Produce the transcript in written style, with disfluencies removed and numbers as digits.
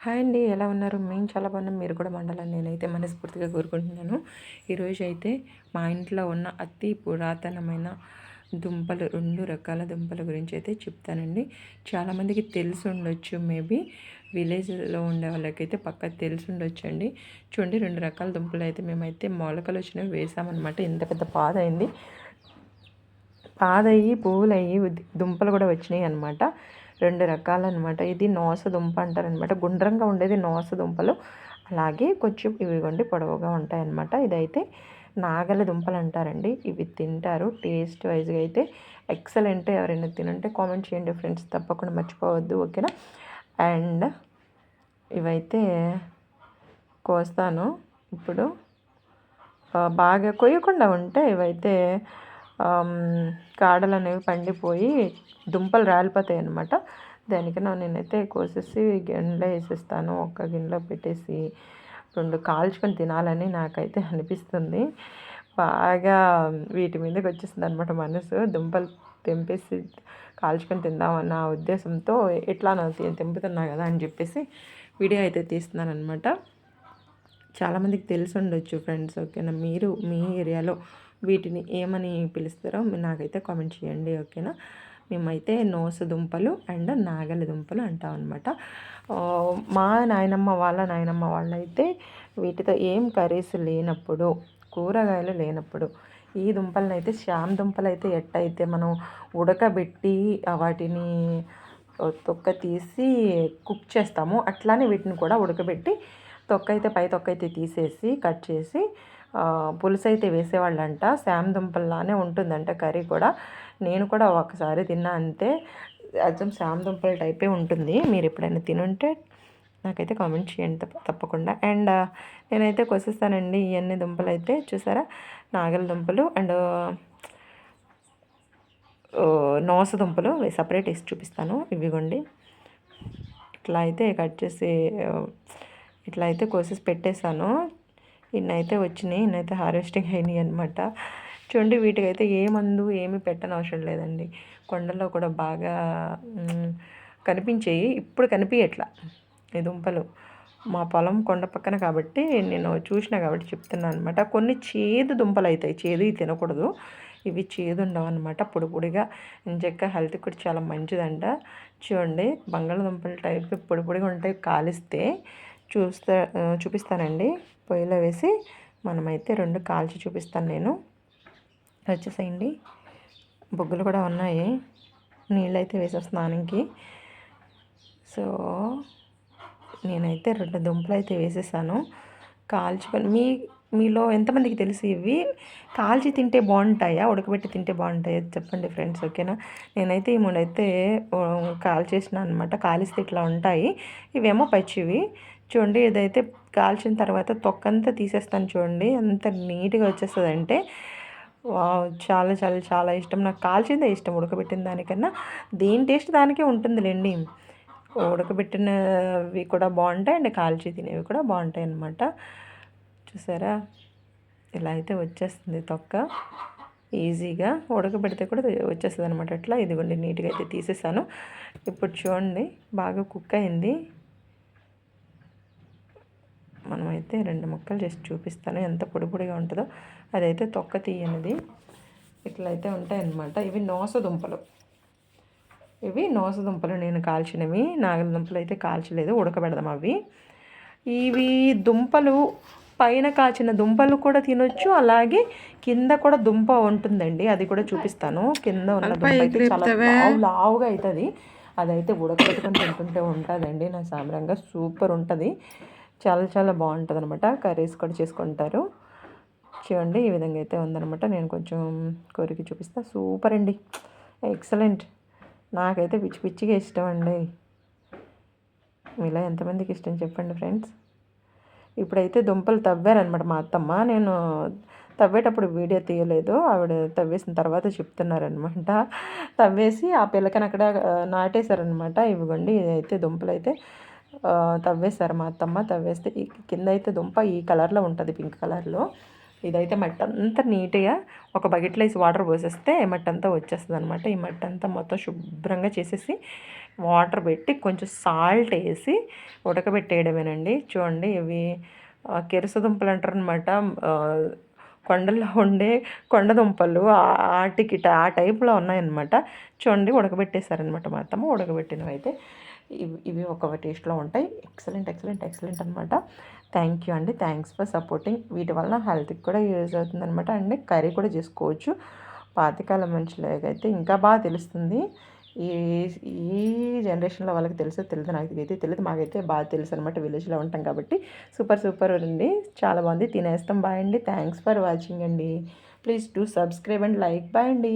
Hi అండి. ఎలా ఉన్నారు? మేము చాలా బాగున్నాం. మీరు కూడా బాగుండాలని నేనైతే మనస్ఫూర్తిగా కోరుకుంటున్నాను. ఈరోజు అయితే మా ఇంట్లో ఉన్న అతి పురాతనమైన దుంపలు 2 రకాల దుంపల గురించి అయితే చెప్తానండి. చాలామందికి తెలిసి ఉండొచ్చు, మేబీ విలేజ్‌లో ఉండే వాళ్ళకైతే పక్కా తెలిసి ఉండొచ్చండి. చూడండి, 2 రకాల దుంపలు అయితే మేమైతే మొలకలు వచ్చినవి వేసామన్నమాట. ఇంత పెద్ద పాదయింది. పాదయ్యి పువ్వులయ్యి దుంపలు కూడా వచ్చినాయి అన్నమాట. 2 రకాలన్నమాట. ఇది నోస దుంప అంటారనమాట. గుండ్రంగా ఉండేది నోస దుంపలు. అలాగే కొంచెం ఇవిగోండి పొడవుగా ఉంటాయన్నమాట. ఇదైతే నాగలి దుంపలు అంటారండి. ఇవి తింటారు. టేస్ట్ వైజ్‌గా అయితే ఎక్సలెంట్. ఎవరైనా తినుంటే కామెంట్ చేయండి ఫ్రెండ్స్. తప్పకుండా మర్చిపోవద్దు. ఓకేనా? అండ్ ఇవైతే కోస్తాను ఇప్పుడు. బాగా కొయ్యకుండా ఉంటే ఇవైతే కాడలు అనేవి పండిపోయి దుంపలు రాలిపోతాయి అన్నమాట. దానికన్నా నేనైతే కోసేసి గిన్నెలో వేసేస్తాను. ఒక గిన్నెలో పెట్టేసి 2 కాల్చుకొని తినాలని నాకైతే అనిపిస్తుంది. బాగా వీటి మీదకి వచ్చేస్తుంది అనమాట మనసు. దుంపలు తెంపేసి కాల్చుకొని తిందామన్న ఉద్దేశంతో ఎట్లానో తెంపుతున్నా కదా అని చెప్పేసి వీడియో అయితే తీస్తున్నాను అనమాట. చాలామందికి తెలిసి ఉండొచ్చు ఫ్రెండ్స్. ఓకేనా? మీరు మీ ఏరియాలో వీటిని ఏమని పిలుస్తారో నాకైతే కామెంట్ చేయండి. ఓకేనా? మేమైతే నోస దుంపలు అండ్ నాగలి దుంపలు అంటాం అనమాట. మా నాయనమ్మ వాళ్ళైతే వీటితో ఏం కర్రీస్ లేనప్పుడు, కూరగాయలు లేనప్పుడు ఈ దుంపలను అయితే శ్యామ్ దుంపలు అయితే ఎట్టయితే మనం ఉడకబెట్టి వాటిని తొక్క తీసి కుక్ చేస్తామో అట్లానే వీటిని కూడా ఉడకబెట్టి పై తొక్క అయితే తీసేసి కట్ చేసి పులుసు అయితే వేసేవాళ్ళంట. శ్యామ్ దుంపల్లానే ఉంటుందంట కర్రీ కూడా. నేను కూడా ఒకసారి తిన్నా అంతే. అచ్చం శ్యామ్ దుంపల టైపే ఉంటుంది. మీరు ఎప్పుడైనా తినుంటే నాకైతే కామెంట్ చేయండి తప్పకుండా. అండ్ నేనైతే కోసిస్తానండి ఇవన్నీ దుంపలు అయితే. చూసారా? నాగల దుంపలు అండ్ నోస దుంపలు సపరేట్ వేసి చూపిస్తాను. ఇవిగోండి, ఇట్లా అయితే కట్ చేసి ఇట్లా అయితే కోసేసి పెట్టేశాను. ఇన్నైతే వచ్చినాయి, ఇన్నైతే హార్వెస్టింగ్ అయినాయి అనమాట. చూడండి, వీటికైతే ఏ మందు ఏమి పెట్టనవసరం లేదండి. కొండల్లో కూడా బాగా కనిపించాయి. ఇప్పుడు కనిపించట్లా ఈ దుంపలు. మా పొలం కొండ పక్కన కాబట్టి నేను చూసిన కాబట్టి చెప్తున్నాను అనమాట. కొన్ని చేదు దుంపలు అవుతాయి. చేదు తినకూడదు. ఇవి చేదు ఉండవు అనమాట. పొడి పొడిగా ఇంచక్క హెల్త్ కూడా చాలా మంచిదంట. చూడండి, బంగాళదుంపల టైప్ పొడి పొడిగా ఉంటాయి. కాలిస్తే చూపిస్తానండి. పొయ్యిలో వేసి మనమైతే 2 కాల్చి చూపిస్తాను నేను. వచ్చేసేయండి. బొగ్గులు కూడా ఉన్నాయి. నీళ్ళైతే వేసే స్నానంకి. సో నేనైతే 2 దుంపలు అయితే వేసేసాను. కాల్చుకొని మీలో ఎంతమందికి తెలిసి ఇవి కాల్చి తింటే బాగుంటాయా, ఉడకబెట్టి తింటే బాగుంటాయా చెప్పండి ఫ్రెండ్స్. ఓకేనా? నేనైతే ఈ 3 అయితే కాల్చేసిన అనమాట. కాలిస్తే ఇట్లా ఉంటాయి. ఇవేమో పచ్చివి. చూడండి, ఇదైతే కాల్చిన తర్వాత తొక్కంతా తీసేస్తాను. చూడండి ఎంత నీట్గా వచ్చేస్తుందంటే చాలా చాలా చాలా ఇష్టం. నాకు కాల్చిందే ఇష్టం ఉడకబెట్టిన దానికన్నా. దేని టేస్ట్ దానికే ఉంటుందిలేండి. ఉడకబెట్టినవి కూడా బాగుంటాయి అండ్ కాల్చి తినేవి కూడా బాగుంటాయి అన్నమాట. చూసారా? ఇలా అయితే వచ్చేస్తుంది తొక్క. ఈజీగా ఉడకబెడితే కూడా వచ్చేస్తుంది అనమాట. అట్లా ఇదిగోండి, నీట్గా అయితే తీసేసాను. ఇప్పుడు చూడండి, బాగా కుక్ అయింది. మనమైతే 2 ముక్కలు చేసి చూపిస్తాను ఎంత పొడి పొడిగా ఉంటుందో. అదైతే తొక్క తీయనిది. ఇట్లయితే ఉంటాయన్నమాట. ఇవి నోస దుంపలు. నేను కాల్చినవి. నాగల దుంపలు అయితే కాల్చలేదు, ఉడకబెడదాం అవి. ఇవి దుంపలు పైన కాచిన దుంపలు కూడా తినొచ్చు. అలాగే కింద కూడా దుంప ఉంటుందండి, అది కూడా చూపిస్తాను. కింద ఉన్న దుంప అయితే చాలా లావుగా అవుతుంది. అదైతే ఉడకబెట్టుకొని తింటుంటే ఉంటుందండి నా సామరంగా. సూపర్ ఉంటుంది. చాలా చాలా బాగుంటుంది అనమాట. కర్రీస్ కూడా చేసుకుంటారు. చూడండి, ఈ విధంగా అయితే ఉందనమాట. నేను కొంచెం కొరికి చూపిస్తాను. సూపర్ అండి, ఎక్సలెంట్. నాకైతే పిచ్చి పిచ్చిగా ఇష్టం అండి. మీలో ఎంతమందికి ఇష్టం చెప్పండి ఫ్రెండ్స్. ఇప్పుడైతే దుంపలు తవ్వారనమాట మా అత్తమ్మ. నేను తవ్వేటప్పుడు వీడియో తీయలేదు. ఆవిడ తవ్వేసిన తర్వాత చెప్తున్నారనమాట. తవ్వేసి ఆ పిల్లకని అక్కడ నాటేశారనమాట. ఇవ్వండి, ఇదైతే దుంపలు అయితే తవ్వేశారు మా అత్తమ్మ. తవ్వేస్తే కింద అయితే దుంప ఈ కలర్లో ఉంటుంది, పింక్ కలర్లో. ఇదైతే మట్టి అంతా నీట్గా ఒక బకెట్లో వేసి వాటర్ పోసేస్తే మట్టి అంతా వచ్చేస్తుంది అనమాట. ఈ మట్టి అంతా మొత్తం శుభ్రంగా చేసేసి వాటర్ పెట్టి కొంచెం సాల్ట్ వేసి ఉడకబెట్టేయడమేనండి. చూడండి ఇవి కెరస దుంపలు అంటారు అనమాట. కొండల్లో ఉండే కొండ దుంపలు ఆటికి ఆ టైప్లో ఉన్నాయన్నమాట. చూడండి ఉడకబెట్టేశారనమాట. మొత్తము ఉడకబెట్టినవి అయితే ఇవి ఒక టేస్ట్లో ఉంటాయి. ఎక్సలెంట్ అనమాట. థ్యాంక్ యూ అండి. Thanks for supporting. వీటి వలన హెల్త్కి కూడా యూజ్ అవుతుంది అనమాట. అండ్ కర్రీ కూడా చేసుకోవచ్చు. పాతకాలం మనుషులకైతే ఇంకా బాగా తెలుస్తుంది. ఈ ఈ జనరేషన్లో వాళ్ళకి తెలియదు, నాకైతే తెలియదు. మాకైతే బాగా తెలుసు అనమాట. విలేజ్లో ఉంటాం కాబట్టి సూపర్ అండి. చాలా బాగుంది. తినేస్తాం. బాయ్ అండి. థ్యాంక్స్ ఫర్ వాచింగ్ అండి. Please do subscribe and like. Bye అండి.